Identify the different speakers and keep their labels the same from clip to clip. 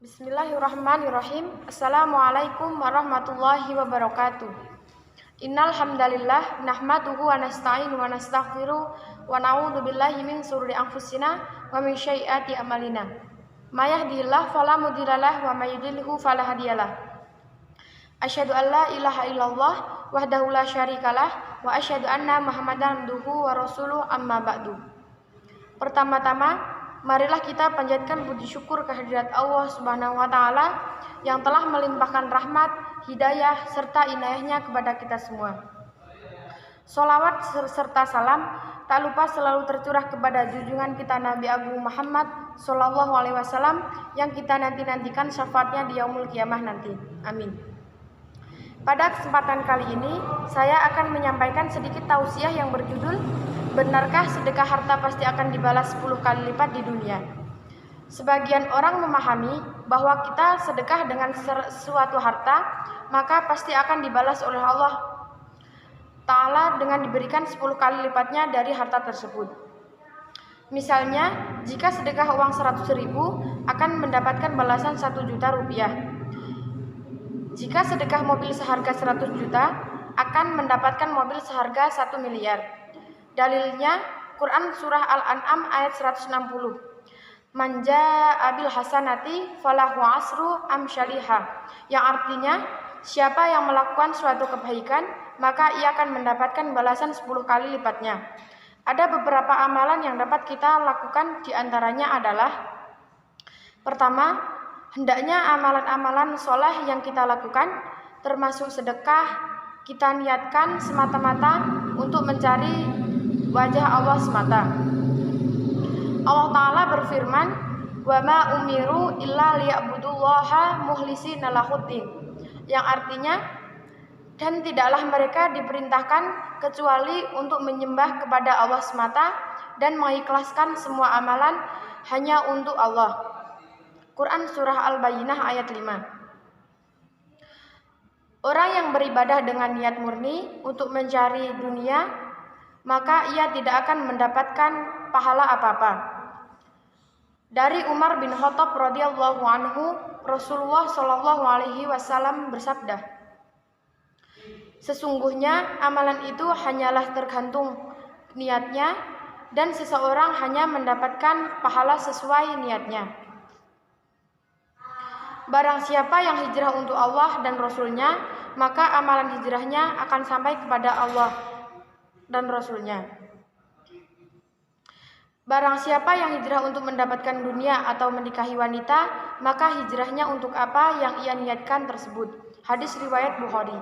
Speaker 1: Bismillahirrahmanirrahim. Assalamualaikum warahmatullahi wabarakatuh. Innal hamdalillah nahmaduhu wa nasta'inu wa nastaghfiruh wa na'udzu billahi min shururi anfusina wa min sayyiati a'malina. May yahdihillahu fala mudhillalah wa may yudhlilhu fala hadiyalah. Asyhadu an la ilaha illallah wahdahu la syarikalah wa asyhadu anna Muhammadan abduhu wa rasuluh amma ba'du. Pertama-tama, marilah kita panjatkan puji syukur kehadirat Allah Subhanahu wa taala yang telah melimpahkan rahmat, hidayah serta inayahnya kepada kita semua. Sholawat serta salam tak lupa selalu tercurah kepada junjungan kita Nabi Agung Muhammad sallallahu alaihi wasallam yang kita nantikan syafaatnya di yaumul kiamah nanti. Amin. Pada kesempatan kali ini, saya akan menyampaikan sedikit tausiah yang berjudul benarkah sedekah harta pasti akan dibalas 10 kali lipat di dunia? Sebagian orang memahami bahwa kita sedekah dengan suatu harta, maka pasti akan dibalas oleh Allah Ta'ala dengan diberikan 10 kali lipatnya dari harta tersebut. Misalnya, jika sedekah uang 100.000 akan mendapatkan balasan 1 juta rupiah. Jika sedekah mobil seharga 100 juta akan mendapatkan mobil seharga 1 miliar. Dalilnya Quran surah Al-An'am ayat 160. Manja abil hasanati falahu asru amsyaliha, yang artinya siapa yang melakukan suatu kebaikan maka ia akan mendapatkan balasan 10 kali lipatnya. Ada beberapa amalan yang dapat kita lakukan, diantaranya adalah: pertama, hendaknya amalan-amalan soleh yang kita lakukan termasuk sedekah kita niatkan semata-mata untuk mencari wajah Allah semata. Allah Ta'ala berfirman, wa ma umiru illa liya'budullaha muhlisina lahuddin, yang artinya, dan tidaklah mereka diperintahkan kecuali untuk menyembah kepada Allah semata dan mengikhlaskan semua amalan hanya untuk Allah. Quran surah Al-Bayyinah ayat 5. Orang yang beribadah dengan niat murni untuk mencari dunia, maka ia tidak akan mendapatkan pahala apa-apa. Dari Umar bin Khattab radhiyallahu anhu, Rasulullah shallallahu alaihi wasallam bersabda, sesungguhnya amalan itu hanyalah tergantung niatnya dan seseorang hanya mendapatkan pahala sesuai niatnya. Barang siapa yang hijrah untuk Allah dan Rasulnya, maka amalan hijrahnya akan sampai kepada Allah dan Rasulnya. Barang siapa yang hijrah untuk mendapatkan dunia atau menikahi wanita, maka hijrahnya untuk apa yang ia niatkan tersebut. Hadis riwayat Bukhari.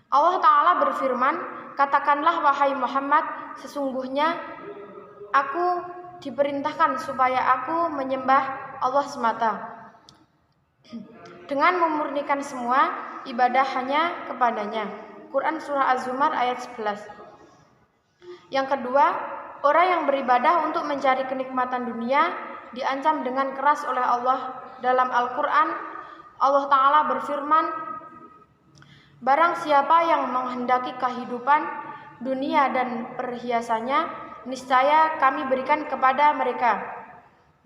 Speaker 1: Allah Ta'ala berfirman, katakanlah wahai Muhammad, sesungguhnya aku diperintahkan supaya aku menyembah Allah semata dengan memurnikan semua ibadah hanya kepadanya. Quran surah Az-Zumar ayat 11. Yang kedua, orang yang beribadah untuk mencari kenikmatan dunia diancam dengan keras oleh Allah. Dalam Al-Quran, Allah Ta'ala berfirman, barang siapa yang menghendaki kehidupan dunia dan perhiasannya, niscaya kami berikan kepada mereka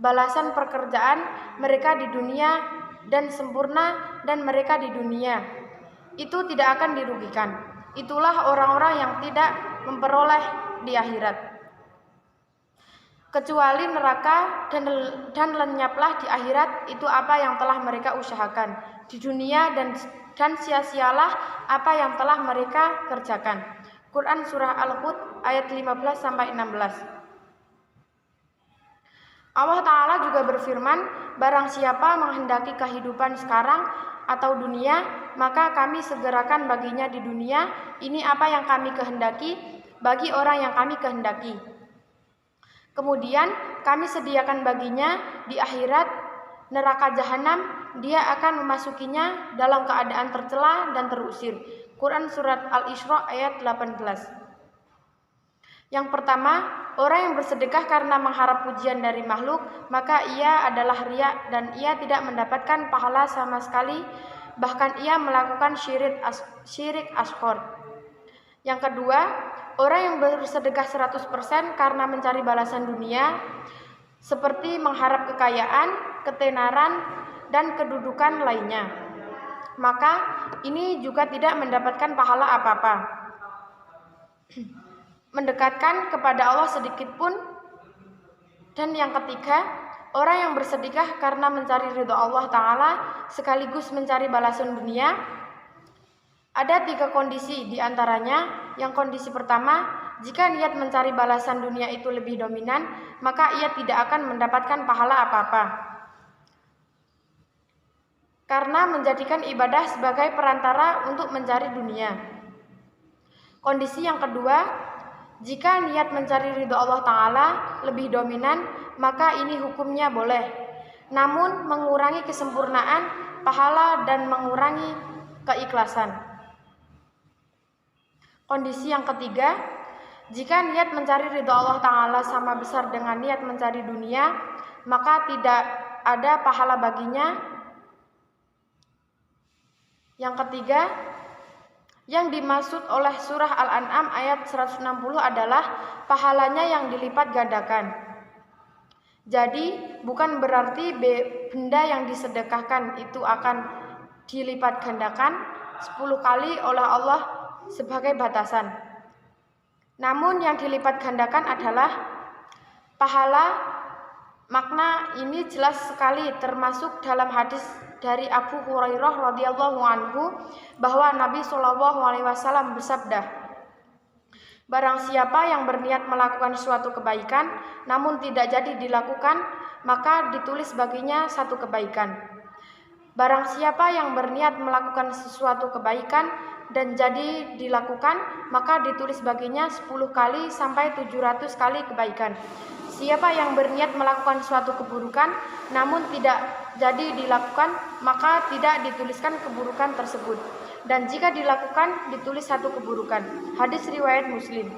Speaker 1: balasan pekerjaan mereka di dunia dan sempurna, dan mereka di dunia itu tidak akan dirugikan. Itulah orang-orang yang tidak memperoleh di akhirat kecuali neraka, dan lenyaplah di akhirat itu apa yang telah mereka usahakan di dunia, dan sia-sialah apa yang telah mereka kerjakan. Quran surah Al-Hud ayat 15-16. Allah Ta'ala juga berfirman, barang siapa menghendaki kehidupan sekarang atau dunia, maka kami segerakan baginya di dunia ini apa yang kami kehendaki bagi orang yang kami kehendaki. Kemudian kami sediakan baginya di akhirat neraka jahanam, dia akan memasukinya dalam keadaan tercela dan terusir. Quran surat Al-Isra ayat 18. Yang pertama, orang yang bersedekah karena mengharap pujian dari makhluk, maka ia adalah riya dan ia tidak mendapatkan pahala sama sekali, bahkan ia melakukan syirik ashghar. Yang kedua, orang yang bersedekah 100% karena mencari balasan dunia, seperti mengharap kekayaan, ketenaran, dan kedudukan lainnya, maka ini juga tidak mendapatkan pahala apa-apa. Mendekatkan kepada Allah sedikit pun. Dan yang ketiga, orang yang bersedekah karena mencari ridho Allah Ta'ala sekaligus mencari balasan dunia. Ada 3 kondisi diantaranya. Yang kondisi pertama, jika niat mencari balasan dunia itu lebih dominan, maka ia tidak akan mendapatkan pahala apa-apa, karena menjadikan ibadah sebagai perantara untuk mencari dunia. Kondisi yang kedua, jika niat mencari ridho Allah Ta'ala lebih dominan, maka ini hukumnya boleh, namun mengurangi kesempurnaan pahala dan mengurangi keikhlasan. Kondisi yang ketiga, jika niat mencari ridho Allah Ta'ala sama besar dengan niat mencari dunia, maka tidak ada pahala baginya. Yang ketiga, yang dimaksud oleh surah Al-An'am ayat 160 adalah pahalanya yang dilipat gandakan. Jadi bukan berarti benda yang disedekahkan itu akan dilipat gandakan 10 kali oleh Allah sebagai batasan. Namun yang dilipat gandakan adalah pahala. Makna ini jelas sekali termasuk dalam hadis dari Abu Hurairah radhiyallahu anhu bahwa Nabi SAW bersabda, barang siapa yang berniat melakukan suatu kebaikan namun tidak jadi dilakukan, maka ditulis baginya 1 kebaikan. Barang siapa yang berniat melakukan sesuatu kebaikan dan jadi dilakukan, maka ditulis baginya 10 kali sampai 700 kali kebaikan. Siapa yang berniat melakukan suatu keburukan namun tidak jadi dilakukan, maka tidak dituliskan keburukan tersebut, dan jika dilakukan ditulis 1 keburukan. Hadis riwayat Muslim.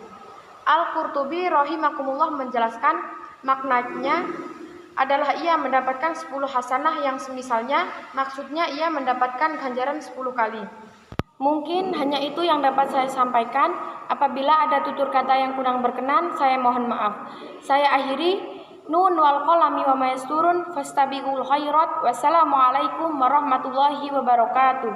Speaker 1: Al-Qurtubi rahimakumullah menjelaskan maknanya adalah ia mendapatkan 10 hasanah yang semisalnya, maksudnya ia mendapatkan ganjaran 10 kali. Mungkin hanya itu yang dapat saya sampaikan. Apabila ada tutur kata yang kurang berkenan, saya mohon maaf. Saya akhiri. Nun wal qalami wa ma yasturun fastabiqul khairat. Wassalamualaikum warahmatullahi wabarakatuh.